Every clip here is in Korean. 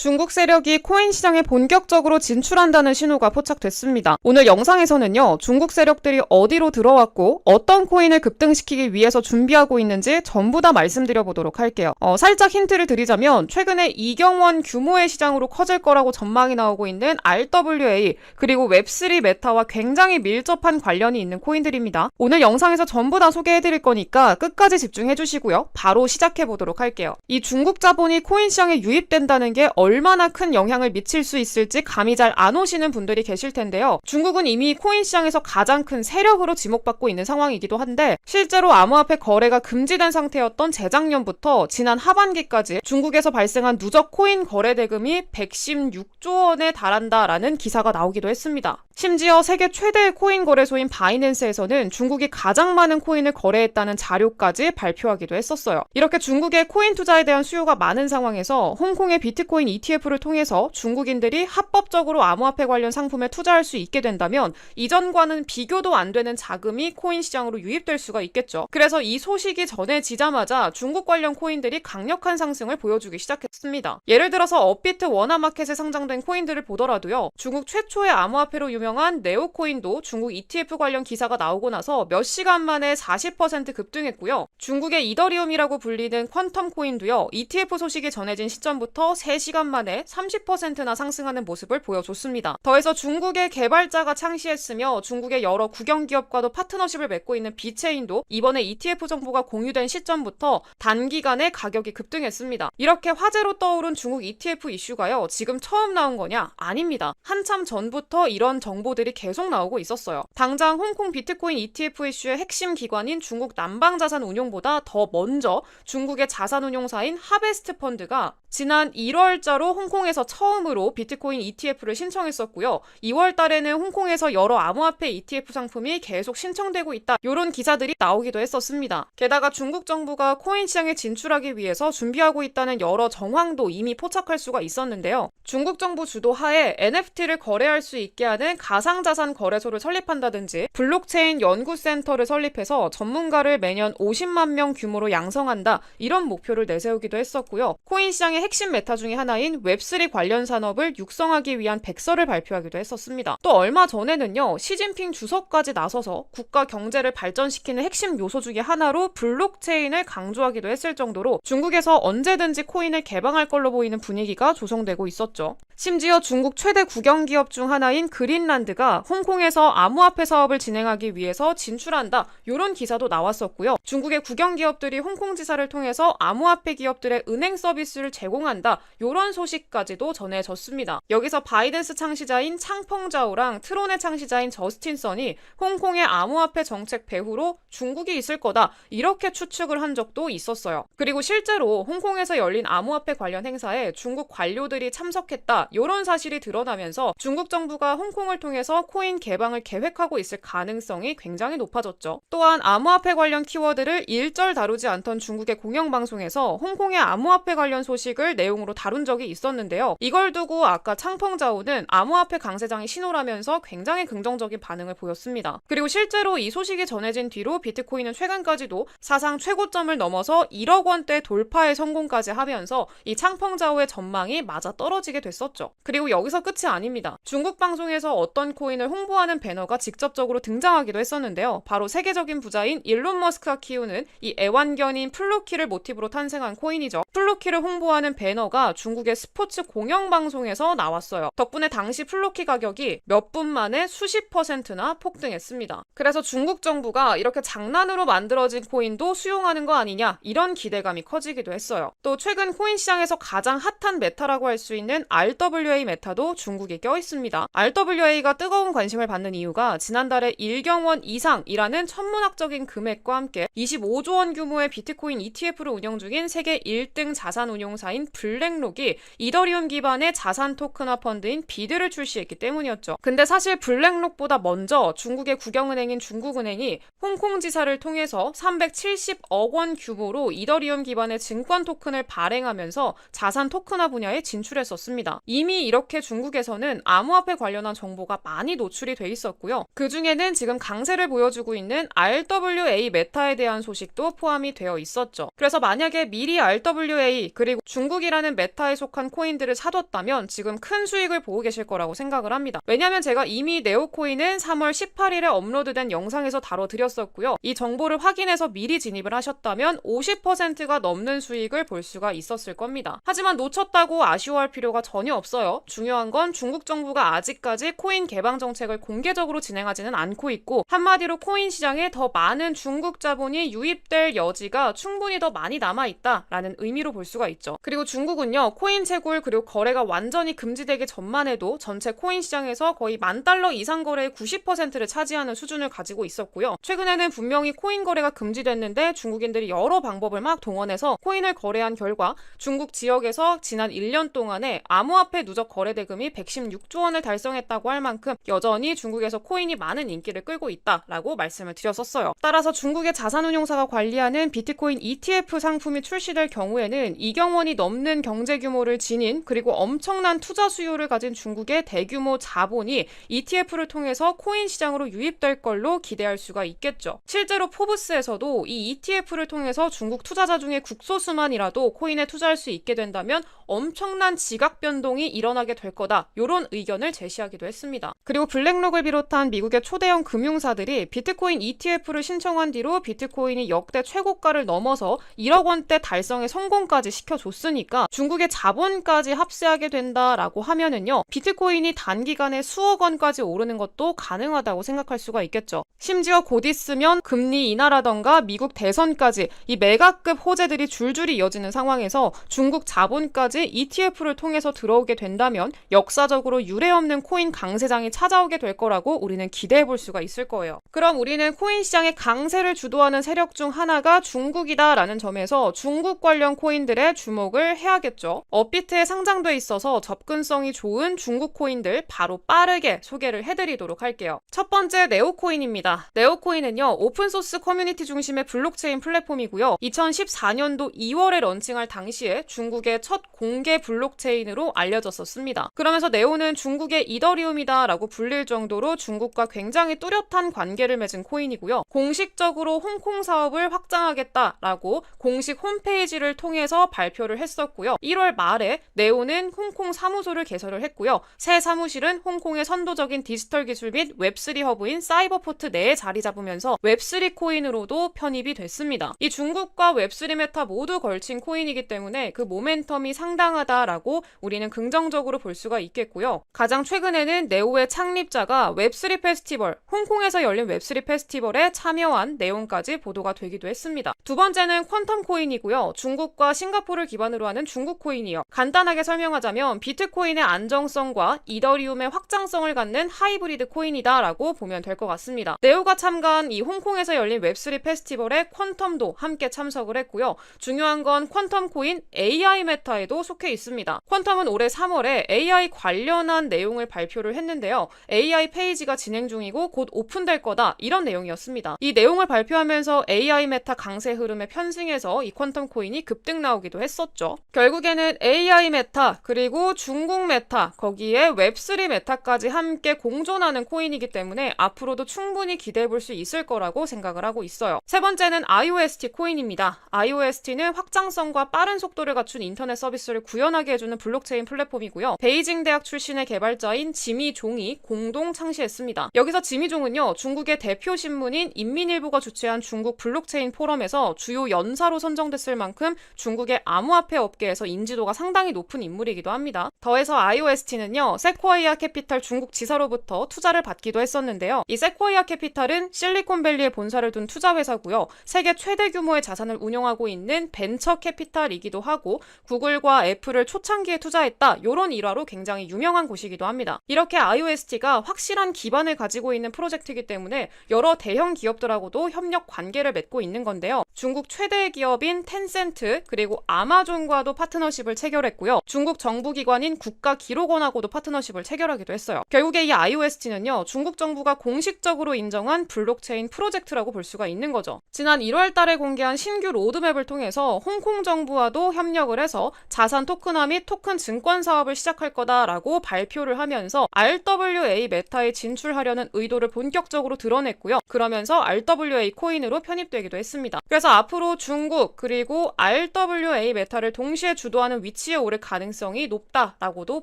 중국 세력이 코인 시장에 본격적으로 진출한다는 신호가 포착됐습니다. 오늘 영상에서는요, 중국 세력들이 어디로 들어왔고 어떤 코인을 급등시키기 위해서 준비하고 있는지 전부 다 말씀드려보도록 할게요. 살짝 힌트를 드리자면 최근에 이경원 규모의 시장으로 커질 거라고 전망이 나오고 있는 RWA 그리고 웹3 메타와 굉장히 밀접한 관련이 있는 코인들입니다. 오늘 영상에서 전부 다 소개해드릴 거니까 끝까지 집중해주시고요. 바로 시작해보도록 할게요. 이 중국 자본이 코인 시장에 유입된다는 게 얼마나 큰 영향을 미칠 수 있을지 감이 잘 안 오시는 분들이 계실 텐데요. 중국은 이미 코인 시장에서 가장 큰 세력으로 지목받고 있는 상황이기도 한데 실제로 암호화폐 거래가 금지된 상태였던 재작년부터 지난 하반기까지 중국에서 발생한 누적 코인 거래 대금이 116조 원에 달한다라는 기사가 나오기도 했습니다. 심지어 세계 최대의 코인 거래소인 바이낸스에서는 중국이 가장 많은 코인을 거래했다는 자료까지 발표하기도 했었어요. 이렇게 중국의 코인 투자에 대한 수요가 많은 상황에서 홍콩의 비트코인 ETF를 통해서 중국인들이 합법적으로 암호화폐 관련 상품에 투자할 수 있게 된다면 이전과는 비교도 안 되는 자금이 코인 시장으로 유입될 수가 있겠죠. 그래서 이 소식이 전해지자마자 중국 관련 코인들이 강력한 상승을 보여주기 시작했습니다. 예를 들어서 업비트 원화마켓에 상장된 코인들을 보더라도요. 중국 최초의 암호화폐로 유명한 네오코인도 중국 ETF 관련 기사가 나오고 나서 몇 시간 만에 40% 급등했고요. 중국의 이더리움이라고 불리는 퀀텀 코인도요. ETF 소식이 전해진 시점부터 3시간 만에 30%나 상승하는 모습을 보여줬습니다. 더해서 중국의 개발자가 창시했으며 중국의 여러 국영기업과도 파트너십을 맺고 있는 비체인도 이번에 ETF 정보가 공유된 시점부터 단기간에 가격이 급등했습니다. 이렇게 화제로 떠오른 중국 ETF 이슈가요. 지금 처음 나온 거냐? 아닙니다. 한참 전부터 이런 정보들이 계속 나오고 있었어요. 당장 홍콩 비트코인 ETF 이슈의 핵심 기관인 중국 남방자산운용보다 더 먼저 중국의 자산운용사인 하베스트 펀드가 지난 1월자로 홍콩에서 처음으로 비트코인 ETF를 신청했었고요. 2월 달에는 홍콩에서 여러 암호화폐 ETF 상품이 계속 신청되고 있다. 이런 기사들이 나오기도 했었습니다. 게다가 중국 정부가 코인 시장에 진출하기 위해서 준비하고 있다는 여러 정황도 이미 포착할 수가 있었는데요. 중국 정부 주도하에 NFT를 거래할 수 있게 하는 가상자산 거래소를 설립한다든지 블록체인 연구센터를 설립해서 전문가를 매년 50만 명 규모로 양성한다. 이런 목표를 내세우기도 했었고요. 코인 시장의 핵심 메타 중에 하나인 웹3 관련 산업을 육성하기 위한 백서를 발표하기도 했었습니다. 또 얼마 전에는요. 시진핑 주석까지 나서서 국가 경제를 발전시키는 핵심 요소 중에 하나로 블록체인을 강조하기도 했을 정도로 중국에서 언제든지 코인을 개방할 걸로 보이는 분위기가 조성되고 있었죠. 심지어 중국 최대 국영기업 중 하나인 그린란드가 홍콩에서 암호화폐 사업을 진행하기 위해서 진출한다. 이런 기사도 나왔었고요. 중국의 국영기업들이 홍콩 지사를 통해서 암호화폐 기업들의 은행 서비스를 제공한다. 이런 소식까지도 전해졌습니다. 여기서 바이낸스 창시자인 창펑자오랑 트론의 창시자인 저스틴 선이 홍콩의 암호화폐 정책 배후로 중국이 있을 거다. 이렇게 추측을 한 적도 있었어요. 그리고 실제로 홍콩에서 열린 암호화폐 관련 행사에 중국 관료들이 참석했다. 이런 사실이 드러나면서 중국 정부가 홍콩을 통해서 코인 개방을 계획하고 있을 가능성이 굉장히 높아졌죠. 또한 암호화폐 관련 키워드를 일절 다루지 않던 중국의 공영방송에서 홍콩의 암호화폐 관련 소식을 내용으로 다룬 적이 있었는데요. 이걸 두고 아까 창펑자오는 암호화폐 강세장이 신호라면서 굉장히 긍정적인 반응을 보였습니다. 그리고 실제로 이 소식이 전해진 뒤로 비트코인은 최근까지도 사상 최고점을 넘어서 1억 원대 돌파에 성공까지 하면서 이 창펑자오의 전망이 맞아 떨어지게 됐었죠. 그리고 여기서 끝이 아닙니다. 중국 방송에서 어떤 코인을 홍보하는 배너가 직접적으로 등장하기도 했었는데요. 바로 세계적인 부자인 일론 머스크가 키우는 이 애완견인 플루키를 모티브로 탄생한 코인이죠. 플루키를 홍보하는 배너가 중국의 스포츠 공영방송에서 나왔어요. 덕분에 당시 플루키 가격이 몇 분 만에 수십 %나 폭등했습니다. 그래서 중국 정부가 이렇게 장난으로 만들어진 코인도 수용하는 거 아니냐 이런 기대감이 커지기도 했어요. 또 최근 코인 시장에서 가장 핫한 메타라고 할 수 있는 RWA 메타도 중국에 껴있습니다. RWA가 뜨거운 관심을 받는 이유가 지난달에 1경원 이상이라는 천문학적인 금액과 함께 25조 원 규모의 비트코인 ETF를 운영 중인 세계 1등 자산운용사인 블랙록이 이더리움 기반의 자산 토큰화 펀드인 비드를 출시했기 때문이었죠. 근데 사실 블랙록보다 먼저 중국의 국영은행인 중국은행이 홍콩 지사를 통해서 370억 원 규모로 이더리움 기반의 증권 토큰을 발행하면서 자산 토큰화 분야에 진출했었습니다. 이미 이렇게 중국에서는 암호화폐 관련한 정보가 정보가 많이 노출이 돼 있었고요. 그 중에는 지금 강세를 보여주고 있는 RWA 메타에 대한 소식도 포함이 되어 있었죠. 그래서 만약에 미리 RWA 그리고 중국이라는 메타에 속한 코인들을 사뒀다면 지금 큰 수익을 보고 계실 거라고 생각을 합니다. 왜냐하면 제가 이미 네오코인은 3월 18일에 업로드된 영상에서 다뤄드렸었고요. 이 정보를 확인해서 미리 진입을 하셨다면 50%가 넘는 수익을 볼 수가 있었을 겁니다. 하지만 놓쳤다고 아쉬워할 필요가 전혀 없어요. 중요한 건 중국 정부가 아직까지 코인 개방 정책을 공개적으로 진행하지는 않고 있고, 한마디로 코인 시장에 더 많은 중국 자본이 유입될 여지가 충분히 더 많이 남아있다라는 의미로 볼 수가 있죠. 그리고 중국은요, 코인 채굴 그리고 거래가 완전히 금지되기 전만 해도 전체 코인 시장에서 거의 $10,000 이상 거래의 90%를 차지하는 수준을 가지고 있었고요. 최근에는 분명히 코인 거래가 금지됐는데 중국인들이 여러 방법을 막 동원해서 코인을 거래한 결과 중국 지역에서 지난 1년 동안에 암호화폐 누적 거래 대금이 116조 원을 달성했다고 할 만큼 여전히 중국에서 코인이 많은 인기를 끌고 있다라고 말씀을 드렸었어요. 따라서 중국의 자산운용사가 관리하는 비트코인 ETF 상품이 출시될 경우에는 2경 원이 넘는 경제 규모를 지닌 그리고 엄청난 투자 수요를 가진 중국의 대규모 자본이 ETF를 통해서 코인 시장으로 유입될 걸로 기대할 수가 있겠죠. 실제로 포브스에서도 이 ETF를 통해서 중국 투자자 중에 국소수만이라도 코인에 투자할 수 있게 된다면 엄청난 지각 변동이 일어나게 될 거다, 이런 의견을 제시하기도 했습니다. 그리고 블랙록을 비롯한 미국의 초대형 금융사들이 비트코인 ETF를 신청한 뒤로 비트코인이 역대 최고가를 넘어서 1억 원대 달성의 성공까지 시켜줬으니까 중국의 자본까지 합세하게 된다라고 하면은요, 비트코인이 단기간에 수억 원까지 오르는 것도 가능하다고 생각할 수가 있겠죠. 심지어 곧 있으면 금리 인하라던가 미국 대선까지 이 메가급 호재들이 줄줄이 이어지는 상황에서 중국 자본까지 ETF를 통해서 들어오게 된다면 역사적으로 유례없는 코인 강세장이 찾아오게 될 거라고 우리는 기대해 볼 수가 있을 거예요. 그럼 우리는 코인 시장의 강세를 주도하는 세력 중 하나가 중국이다라는 점에서 중국 관련 코인들의 주목을 해야겠죠. 업비트에 상장돼 있어서 접근성이 좋은 중국 코인들 바로 빠르게 소개를 해드리도록 할게요. 첫 번째, 네오코인입니다. 네오코인은요, 오픈소스 커뮤니티 중심의 블록체인 플랫폼이고요. 2014년도 2월에 런칭할 당시에 중국의 첫 공개 블록체인으로 알려졌었습니다. 그러면서 네오는 중국의 이더리움이다 라고 불릴 정도로 중국과 굉장히 뚜렷한 관계를 맺은 코인이고요. 공식적으로 홍콩 사업을 확장하겠다라고 공식 홈페이지를 통해서 발표를 했었고요. 1월 말에 네오는 홍콩 사무소를 개설을 했고요. 새 사무실은 홍콩의 선도적인 디지털 기술 및 웹3 허브인 사이버포트 내에 자리 잡으면서 웹3 코인으로도 편입이 됐습니다. 이 중국과 웹3 메타 모두 걸친 코인이기 때문에 그 모멘텀이 상당하다라고 우리는 긍정적으로 볼 수가 있겠고요. 가장 최근에는 네오의 창립자가 웹3 페스티벌, 홍콩에서 열린 웹3 페스티벌에 참여한 내용까지 보도가 되기도 했습니다. 두 번째는 퀀텀 코인이고요. 중국과 싱가포르를 기반으로 하는 중국 코인이요. 간단하게 설명하자면 비트코인의 안정성과 이더리움의 확장성을 갖는 하이브리드 코인이다라고 보면 될 것 같습니다. 네오가 참가한 이 홍콩에서 열린 웹3 페스티벌에 퀀텀도 함께 참석을 했고요. 중요한 건 퀀텀 코인 AI 메타에도 속해 있습니다. 퀀텀은 올해 3월에 AI 관련한 내용을 발표를 했는데요. AI 페이지가 진행 중이고 곧 오픈될 거다, 이런 내용이었습니다. 이 내용을 발표하면서 AI 메타 강세 흐름에 편승해서 이 퀀텀 코인이 급등 나오기도 했었죠. 결국에는 AI 메타 그리고 중국 메타 거기에 웹3 메타까지 함께 공존하는 코인이기 때문에 앞으로도 충분히 기대해 볼 수 있을 거라고 생각을 하고 있어요. 세 번째는 IOST 코인입니다. IOST는 확장성과 빠른 속도를 갖춘 인터넷 서비스를 구현하게 해주는 블록체인 플랫폼이고요. 베이징 대학 출신의 개발자인 지미 종이 공동 창시했습니다. 여기서 지미 종은요, 중국의 대표 신문인 인민일보가 주최한 중국 블록체인 포럼에서 주요 연사로 선정됐을 만큼 중국의 암호화폐 업계에서 인지도가 상당히 높은 인물이기도 합니다. 더해서 IOST는요, 세코이아 캐피탈 중국 지사로부터 투자를 받기도 했었는데요. 이 세코이아 캐피탈은 실리콘밸리에 본사를 둔 투자회사고요. 세계 최대 규모의 자산을 운영하고 있는 벤처 캐피탈이기도 하고 구글과 애플을 초창기에 투자했다, 이런 일화로 굉장히 유명한 곳이기도 합니다. 이렇게 IOST가 확실한 기반을 가지고 있는 프로젝트이기 때문에 여러 대형 기업들하고도 협력 관계를 맺고 있는 건데요. 중국 최대 기업인 텐센트 그리고 아마존과도 파트너십을 체결했고요. 중국 정부기관인 국가기록원하고도 파트너십을 체결하기도 했어요. 결국에 이 IOST는요, 중국 정부가 공식적으로 인정한 블록체인 프로젝트라고 볼 수가 있는 거죠. 지난 1월 달에 공개한 신규 로드맵을 통해서 홍콩 정부와도 협력을 해서 자산 토큰화 및 토큰 증권 사업을 시작할 거다라고 발표를 하면서 RWA 메타에 진출하려는 의도를 본격적으로 드러냈고요. 그러면서 RWA 코인으로 편입되기도 했습니다. 그래서 앞으로 중국 그리고 RWA 메타를 동시에 주도하는 위치에 오를 가능성이 높다라고도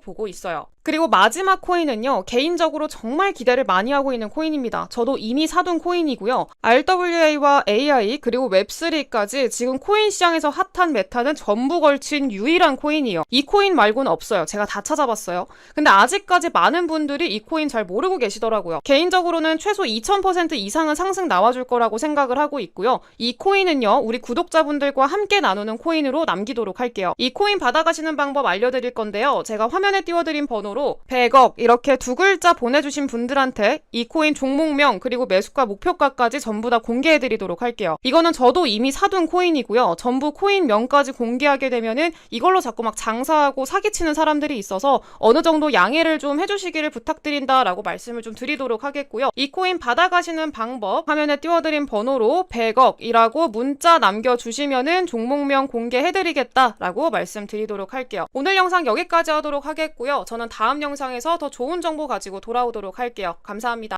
보고 있어요. 그리고 마지막 코인은요, 개인적으로 정말 기대를 많이 하고 있는 코인입니다. 저도 이미 사둔 코인이고요. RWA와 AI 그리고 웹3까지 지금 코인 시장에서 핫한 메타는 전부 걸친 유일한 코인이에요. 이 코인 말고는 없어요. 제가 다 찾아봤어요. 근데 아직까지 많은 분들이 이 코인 잘 모르고 계시더라고요. 개인적으로는 최소 2000% 이상은 상승 나와줄 거라고 생각을 하고 있고요. 이 코인은요, 우리 구독자분들과 함께 나누는 코인으로 남기도록 할게요. 이 코인 받아가시는 방법 알려드릴 건데요. 제가 화면에 띄워드린 번호로 100억 이렇게 두 글자 보내주신 분들한테 이 코인 종목명 그리고 매수가 목표가까지 전부 다 공개해드리도록 할게요. 이거는 저도 이미 사둔 코인이고요. 전부 코인명까지 공개하게 되면은 이걸로 자꾸 막 장사하고 사기치는 사람들이 있어서 어느 정도 양해를 좀 해주시기를 부탁드린다라고 말씀을 좀 드리도록 하겠고요. 이 코인 받아가시는 방법 화면에 띄워드린 번호로 100억이라고 문자 남겨주시면은 종목명 공개해드리겠다라고 말씀드리도록 할게요. 오늘 영상 여기까지 하도록 하겠고요. 저는 다음 영상에서 더 좋은 정보 가지고 돌아오도록 할게요. 감사합니다.